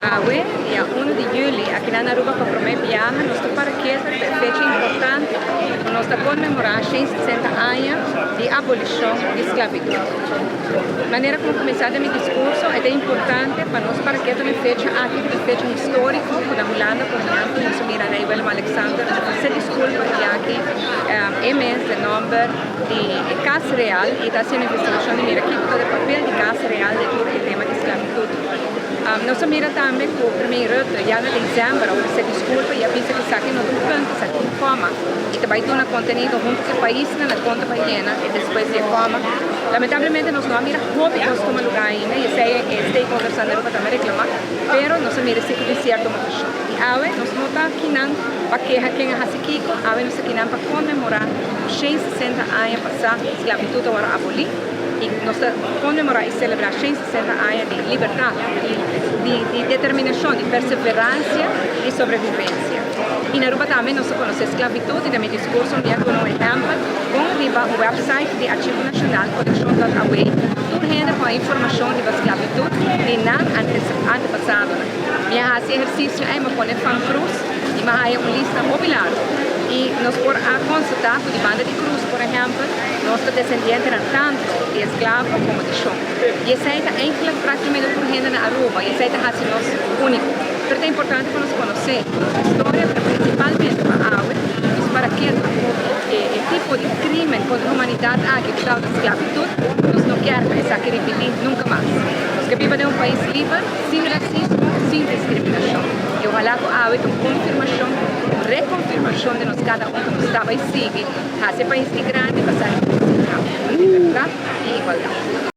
Aue, dia 1 de julho, aqui na Aruba, para o meu viagem, nós estamos para que essa fecha importante, nós estamos comemorar 160 anos de abolição da escravidão. A maneira como começar meu discurso é importante para nós, para que essa fecha aqui, uma fecha histórica, por a Holanda, por exemplo, nós mira a Wilhelm Alexander, se desculpa que aqui é mês de número de Casa Real e está sendo investigação de mira aqui, todo o papel de Casa Real de todo o tema de esclavitud. Nós mira também que o primeiro já em dezembro, se desculpa, e avisa que aqui não tem que aqui em coma, e também tem um conteúdo junto com o país, na conta baiana, e depois de coma. Lamentavelmente, nós não mira hobby como lugar ainda, e sei conversando com também reclamar, mas nós mira se que certo uma coisa. E agora, nós não está aqui não, para que quem é Hasikiko, agora nós aqui não para comemorar 160 anos passados, a esclavitud agora abolir. E nós comemorar e celebrar 160 anos de liberdade, de determinação, de perseverança e sobrevivência. E na Aruba também nós conhecemos a esclavitud, e no meu discurso eu dou um exemplo com o website do Arquivo Nacional, Collection.aue, tudo rende com a informação de esclavitud de não antepassado. Minha exercício é me pôr fan cruz e me uma lista mobilar. E nós por consultar com a banda de cruz, por exemplo, nossos descendentes eram tanto de escravos como de chão. E essa é a praticamente por renda na Aruba, e essa é a nosso único. Pero é importante para nós conhecer a história, principalmente para a água, para que o tipo de crime contra a humanidade que está da esclavitud, nós não queremos essa repetir nunca mais. Nós que vivemos em um país livre, sem racismo, sem discriminação. E ojalá que a água tenha confirmação, reconfirmação de nós cada que estava e sigue, esse país de grande, para sair liberdade e igualdade.